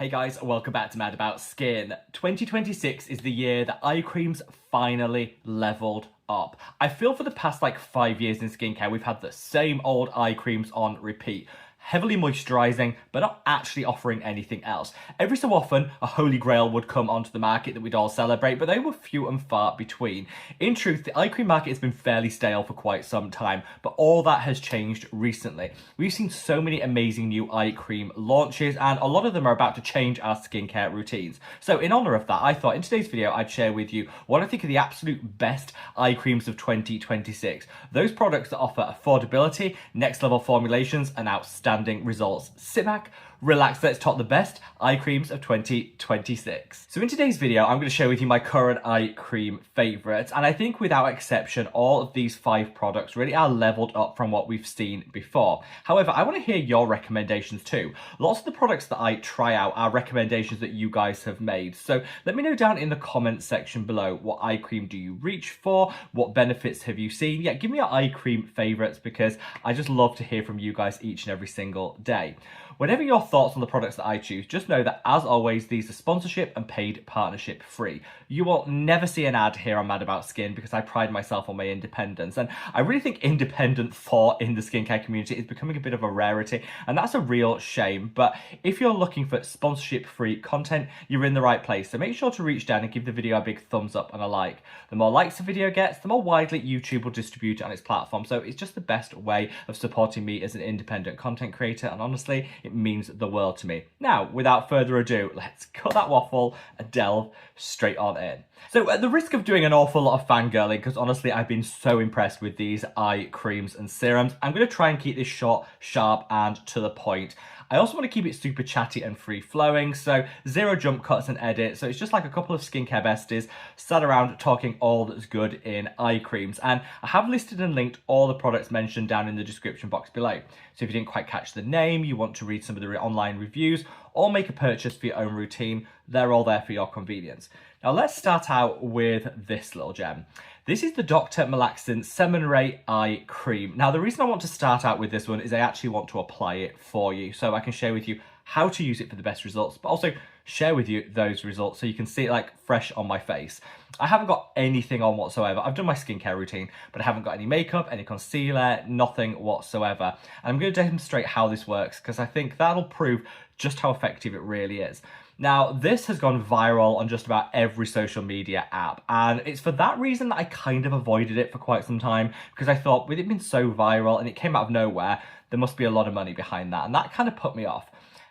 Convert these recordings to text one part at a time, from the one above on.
Hey guys, welcome back to Mad About Skin. 2026 is the year that eye creams finally leveled up. I feel for the past 5 years in skincare, we've had the same old eye creams on repeat. Heavily moisturizing, but not actually offering anything else. Every so often, a holy grail would come onto the market that we'd all celebrate, but they were few and far between. In truth, the eye cream market has been fairly stale for quite some time, but all that has changed recently. We've seen so many amazing new eye cream launches, and a lot of them are about to change our skincare routines. So in honor of that, I thought in today's video, I'd share with you what I think are the absolute best eye creams of 2026. Those products that offer affordability, next level formulations, and outstanding results. Sit back, relax, let's talk the best eye creams of 2026. So in today's video, I'm going to share with you my current eye cream favorites. And I think without exception, all of these 5 products really are leveled up from what we've seen before. However, I want to hear your recommendations too. Lots of the products that I try out are recommendations that you guys have made. So let me know down in the comments section below, what eye cream do you reach for? What benefits have you seen? Yeah, give me your eye cream favorites because I just love to hear from you guys each and every single day. Whatever your thoughts on the products that I choose, just know that as always, these are sponsorship and paid partnership free. You will never see an ad here on Mad About Skin because I pride myself on my independence. And I really think independent thought in the skincare community is becoming a bit of a rarity, and that's a real shame. But if you're looking for sponsorship free content, you're in the right place. So make sure to reach down and give the video a big thumbs up and a like. The more likes the video gets, the more widely YouTube will distribute it on its platform. So it's just the best way of supporting me as an independent content creator. And honestly, it means the world to me. Now, without further ado, let's cut that waffle and delve straight on in. So at the risk of doing an awful lot of fangirling, because honestly I've been so impressed with these eye creams and serums, I'm going to try and keep this short, sharp and to the point. I also want to keep it super chatty and free-flowing, so zero jump cuts and edits. So it's just like a couple of skincare besties sat around talking all that's good in eye creams. And I have listed and linked all the products mentioned down in the description box below. So if you didn't quite catch the name, you want to read some of the online reviews, or make a purchase for your own routine, they're all there for your convenience. Now let's start out with this little gem. This is the Dr. Malaxin Semen Ray Eye Cream. Now the reason I want to start out with this one is I actually want to apply it for you, so I can share with you how to use it for the best results, but also share with you those results so you can see it fresh on my face. I haven't got anything on whatsoever. I've done my skincare routine, but I haven't got any makeup, any concealer, nothing whatsoever. And I'm going to demonstrate how this works because I think that'll prove just how effective it really is. Now, this has gone viral on just about every social media app, and it's for that reason that I kind of avoided it for quite some time, because I thought with it being so viral and it came out of nowhere, there must be a lot of money behind that, and that kind of put me off.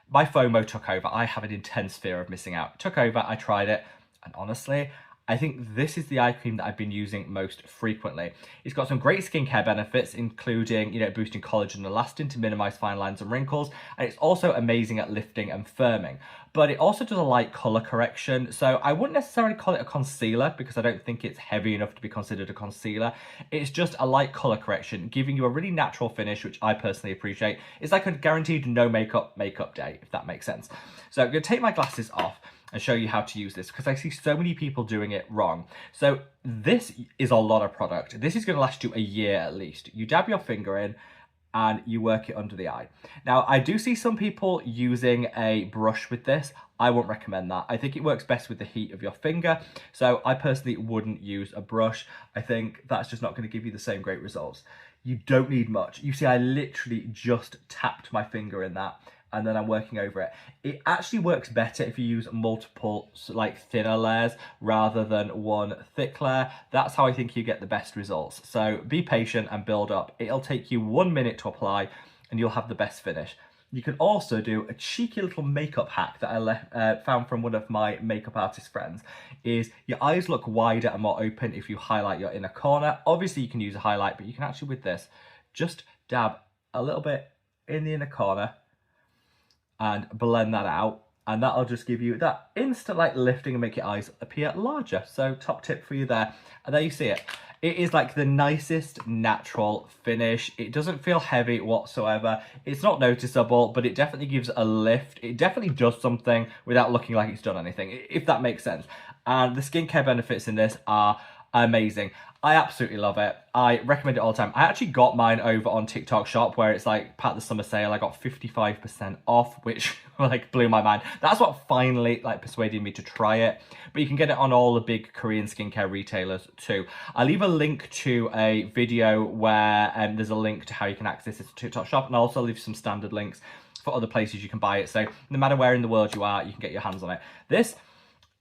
My FOMO took over. I have an intense fear of missing out. It took over, I tried it, and honestly, I think this is the eye cream that I've been using most frequently. It's got some great skincare benefits, including, boosting collagen and elastin to minimize fine lines and wrinkles. And it's also amazing at lifting and firming. But it also does a light color correction. So I wouldn't necessarily call it a concealer because I don't think it's heavy enough to be considered a concealer. It's just a light color correction, giving you a really natural finish, which I personally appreciate. It's like a guaranteed no makeup day, if that makes sense. So I'm going to take my glasses off and show you how to use this because I see so many people doing it wrong. So this is a lot of product. This is going to last you a year at least. You dab your finger in and you work it under the eye. Now, I do see some people using a brush with this. I won't recommend that. I think it works best with the heat of your finger. So I personally wouldn't use a brush. I think that's just not going to give you the same great results. You don't need much. You see, I literally just tapped my finger in that and then I'm working over it. It actually works better if you use multiple thinner layers rather than one thick layer. That's how I think you get the best results. So be patient and build up. It'll take you 1 minute to apply and you'll have the best finish. You can also do a cheeky little makeup hack that I found from one of my makeup artist friends, is your eyes look wider and more open if you highlight your inner corner. Obviously you can use a highlight, but you can actually with this, just dab a little bit in the inner corner and blend that out, and that'll just give you that instant lifting and make your eyes appear larger. So top tip for you there. And there you see it. It is the nicest natural finish. It doesn't feel heavy whatsoever. It's not noticeable, but it definitely gives a lift. It definitely does something without looking like it's done anything, if that makes sense. And the skincare benefits in this are Amazing. I absolutely love it. I recommend it all the time. I actually got mine over on TikTok Shop where it's like part of the summer sale. I got 55% off, which like blew my mind. That's what finally like persuaded me to try it. But you can get it on all the big Korean skincare retailers too. I'll leave a link to a video where there's a link to how you can access this on TikTok Shop, and I'll also leave some standard links for other places you can buy it. So no matter where in the world you are, you can get your hands on it. This,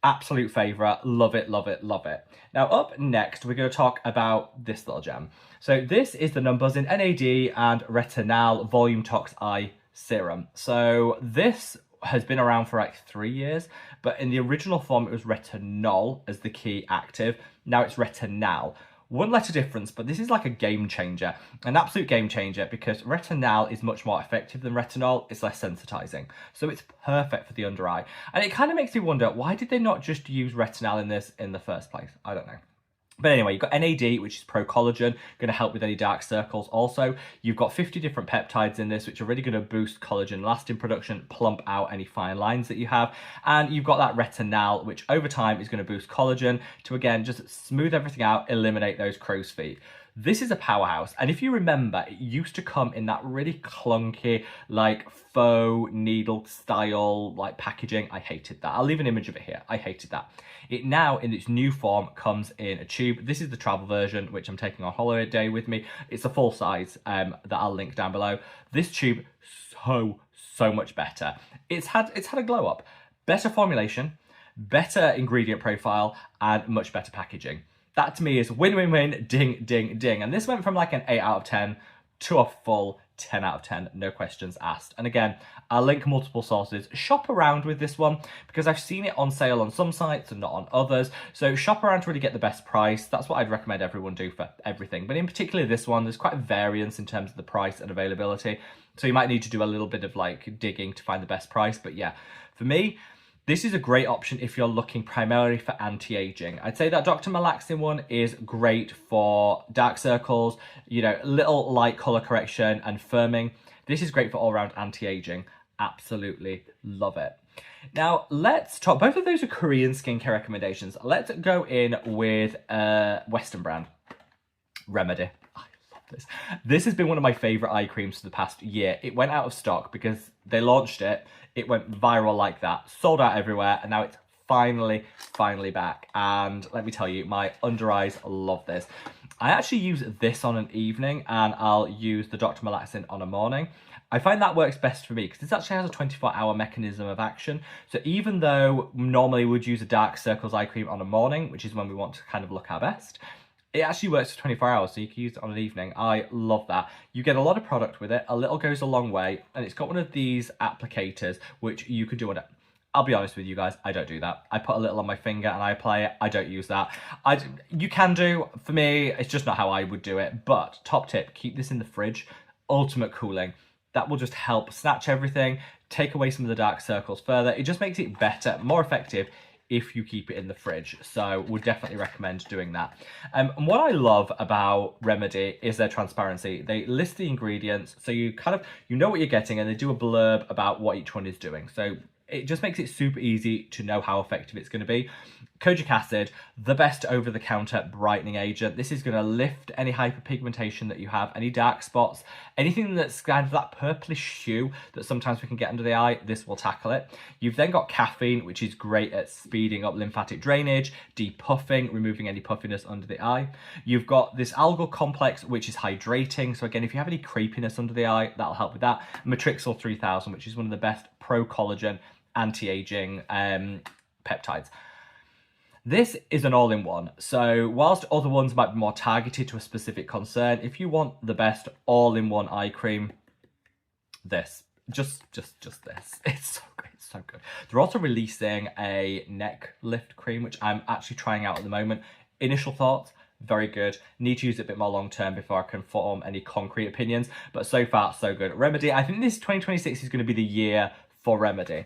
absolute favourite. Love it, love it, love it. Now up next, we're going to talk about this little gem. So this is the Numbuzzin NAD and Retinal Volume Tox Eye Serum. So this has been around for like 3 years, but in the original form, it was retinol as the key active. Now it's retinal. One letter difference, but this is like a game changer, an absolute game changer, because retinal is much more effective than retinol. It's less sensitizing. So it's perfect for the under eye. And it kind of makes me wonder, why did they not just use retinal in this in the first place? I don't know. But anyway, you've got NAD, which is pro-collagen, going to help with any dark circles. Also, you've got 50 different peptides in this, which are really going to boost collagen elastin production, plump out any fine lines that you have. And you've got that retinal, which over time is going to boost collagen to, again, just smooth everything out, eliminate those crow's feet. This is a powerhouse. And if you remember, it used to come in that really clunky, like faux needle style, like packaging. I hated that. I'll leave an image of it here. I hated that. It now, in its new form, comes in a tube. This is the travel version, which I'm taking on holiday with me. It's a full size that I'll link down below. This tube, so much better. It's had a glow up. Better formulation, better ingredient profile, and much better packaging. That to me is win, win, win, ding, ding, ding. And this went from like an 8 out of 10 to a full 10 out of 10, no questions asked. And again, I'll link multiple sources. Shop around with this one because I've seen it on sale on some sites and not on others. So shop around to really get the best price. That's what I'd recommend everyone do for everything. But in particular this one, there's quite a variance in terms of the price and availability. So you might need to do a little bit of like digging to find the best price. But yeah, for me, this is a great option if you're looking primarily for anti-aging. I'd say that Dr. Malaxin one is great for dark circles, you know, little light color correction and firming. This is great for all-around anti-aging. Absolutely love it. Now, let's talk. Both of those are Korean skincare recommendations. Let's go in with a Western brand, Remedy. I love this. This has been one of my favorite eye creams for the past year. It went out of stock because they launched it. It went viral like that, sold out everywhere, and now it's finally back. And let me tell you, my under eyes love this. I actually use this on an evening, and I'll use the Dr. Malaxin on a morning. I find that works best for me because this actually has a 24-hour mechanism of action. So even though normally we would use a dark circles eye cream on a morning, which is when we want to kind of look our best, it actually works for 24 hours, so you can use it on an evening. I love that. You get a lot of product with it. A little goes a long way, and it's got one of these applicators, which you could do on it. I'll be honest with you guys, I don't do that. I put a little on my finger and I apply it. I don't use that. You can do. For me, it's just not how I would do it. But top tip, keep this in the fridge. Ultimate cooling. That will just help snatch everything, take away some of the dark circles further. It just makes it better, more effective if you keep it in the fridge. So would definitely recommend doing that. And what I love about Remedy is their transparency. They list the ingredients, so you know what you're getting, and they do a blurb about what each one is doing. So it just makes it super easy to know how effective it's going to be. Kojic acid, the best over-the-counter brightening agent. This is going to lift any hyperpigmentation that you have, any dark spots, anything that's kind of that purplish hue that sometimes we can get under the eye, this will tackle it. You've then got caffeine, which is great at speeding up lymphatic drainage, depuffing, removing any puffiness under the eye. You've got this algal complex, which is hydrating. So again, if you have any crepiness under the eye, that'll help with that. Matrixyl 3000, which is one of the best pro-collagen, anti-aging peptides. This is an all-in-one, so whilst other ones might be more targeted to a specific concern, if you want the best all-in-one eye cream, this. Just this. It's so great, it's so good. They're also releasing a neck lift cream, which I'm actually trying out at the moment. Initial thoughts, very good. Need to use it a bit more long-term before I can form any concrete opinions, but so far, so good. Remedy, I think this 2026 is going to be the year for Remedy.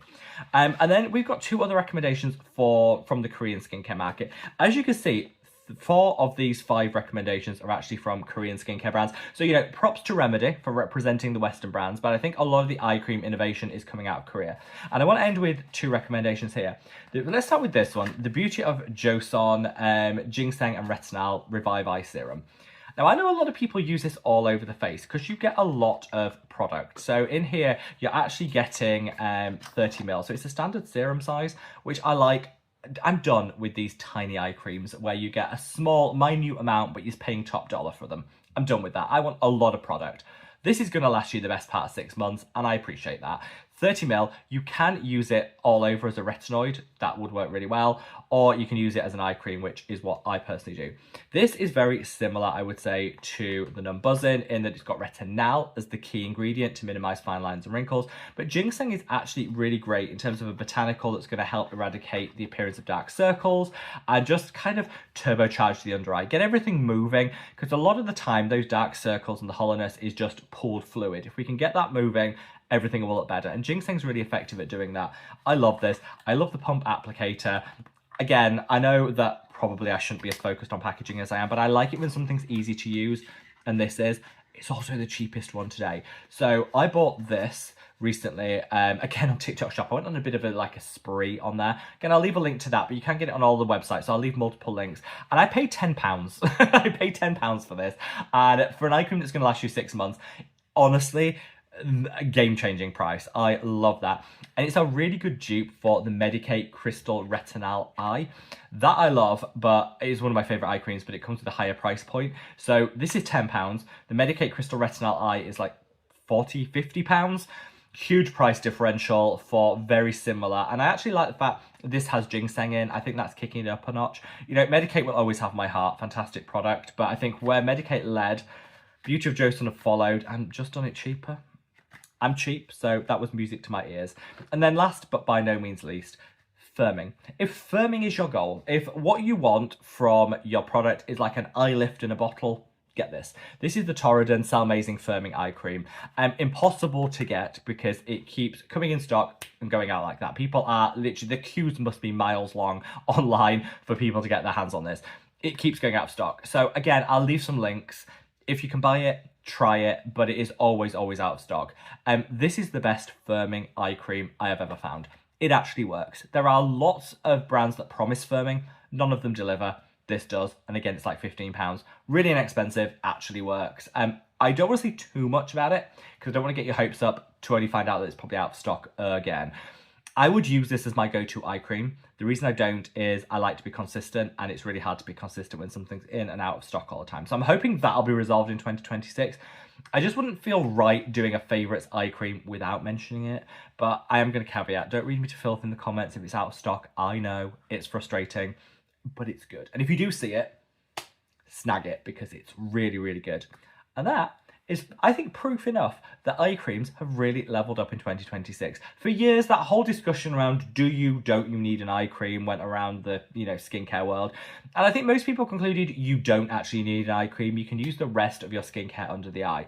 And then we've got two other recommendations from the Korean skincare market. As you can see, 4 of these 5 recommendations are actually from Korean skincare brands. So, you know, props to Remedy for representing the Western brands, but I think a lot of the eye cream innovation is coming out of Korea. And I want to end with 2 recommendations here. Let's start with this one, the Beauty of Joseon Ginseng and Retinol Revive Eye Serum. Now, I know a lot of people use this all over the face because you get a lot of product. So in here, you're actually getting 30 ml. So it's a standard serum size, which I like. I'm done with these tiny eye creams where you get a small, minute amount, but you're paying top dollar for them. I'm done with that. I want a lot of product. This is going to last you the best part of 6 months, and I appreciate that. 30 ml, you can use it all over as a retinoid. That would work really well. Or you can use it as an eye cream, which is what I personally do. This is very similar, I would say, to the Numb Buzzin' in that it's got retinol as the key ingredient to minimize fine lines and wrinkles. But ginseng is actually really great in terms of a botanical that's going to help eradicate the appearance of dark circles and just kind of turbocharge the under eye. Get everything moving, because a lot of the time those dark circles and the hollowness is just pooled fluid. If we can get that moving, everything will look better. And ginseng's really effective at doing that. I love this. I love the pump applicator. Again, I know that probably I shouldn't be as focused on packaging as I am, but I like it when something's easy to use, and this is. It's also the cheapest one today. So I bought this recently, again on TikTok Shop. I went on a bit of a spree on there. Again, I'll leave a link to that, but you can get it on all the websites, so I'll leave multiple links. And I paid £10. I paid £10 for this. And for an eye cream that's going to last you 6 months, honestly, a game-changing price. I love that. And it's a really good dupe for the Medik8 Crystal Retinol Eye. That I love, but it is one of my favorite eye creams, but it comes with a higher price point. So this is £10. The Medik8 Crystal Retinol Eye is like £40, £50. Huge price differential for very similar. And I actually like the fact this has ginseng in. I think that's kicking it up a notch. You know, Medik8 will always have my heart. Fantastic product. But I think where Medik8 led, Beauty of Joseon have followed and just done it cheaper. I'm cheap, so that was music to my ears. And then last, but by no means least, firming. If firming is your goal, if what you want from your product is like an eye lift in a bottle, get this. This is the Torridon Salmazing Firming Eye Cream. Impossible to get because it keeps coming in stock and going out like that. People are literally, the queues must be miles long online for people to get their hands on this. It keeps going out of stock. So again, I'll leave some links. If you can buy it, try it, but it is always out of stock. This is the best firming eye cream I have ever found. It actually works. There are lots of brands that promise firming. None of them deliver. This does. And again, it's like £15. Really inexpensive, actually works. I don't want to say too much about it because I don't want to get your hopes up to only find out that it's probably out of stock again. I would use this as my go-to eye cream. The reason I don't is I like to be consistent, and it's really hard to be consistent when something's in and out of stock all the time. So I'm hoping that'll be resolved in 2026. I just wouldn't feel right doing a favourites eye cream without mentioning it, but I am going to caveat, don't read me to filth in the comments if it's out of stock. I know, it's frustrating, but it's good. And if you do see it, snag it because it's really, really good. And that is, I think, proof enough that eye creams have really leveled up in 2026. For years, that whole discussion around don't you need an eye cream went around the, skincare world. And I think most people concluded you don't actually need an eye cream. You can use the rest of your skincare under the eye.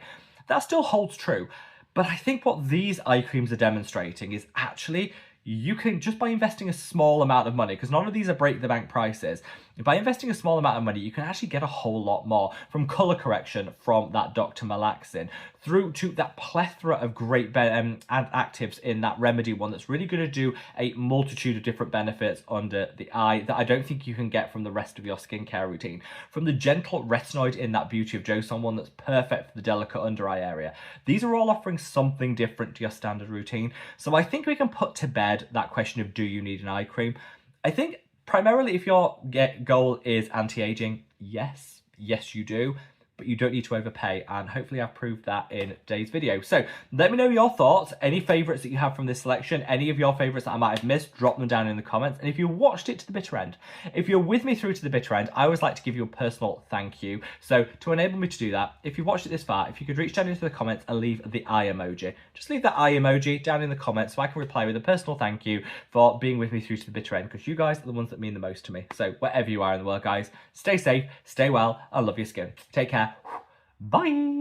That still holds true. But I think what these eye creams are demonstrating is actually you can, just by investing a small amount of money, because none of these are break the bank prices, by investing a small amount of money, you can actually get a whole lot more, from color correction from that Dr. Malaxin through to that plethora of great actives in that Remedy one that's really going to do a multitude of different benefits under the eye that I don't think you can get from the rest of your skincare routine. From the gentle retinoid in that Beauty of Joseon one that's perfect for the delicate under eye area. These are all offering something different to your standard routine. So I think we can put to bed that question of do you need an eye cream? I think primarily if your goal is anti-aging, yes you do, but you don't need to overpay, and hopefully I've proved that in today's video. So let me know your thoughts, any favourites that you have from this selection, any of your favourites that I might have missed, drop them down in the comments. And if you watched it to the bitter end, if you're with me through to the bitter end, I always like to give you a personal thank you. So to enable me to do that, if you've watched it this far, if you could reach down into the comments and leave the eye emoji. Just leave that eye emoji down in the comments so I can reply with a personal thank you for being with me through to the bitter end, because you guys are the ones that mean the most to me. So wherever you are in the world, guys, stay safe, stay well, I love your skin. Take care. Bye.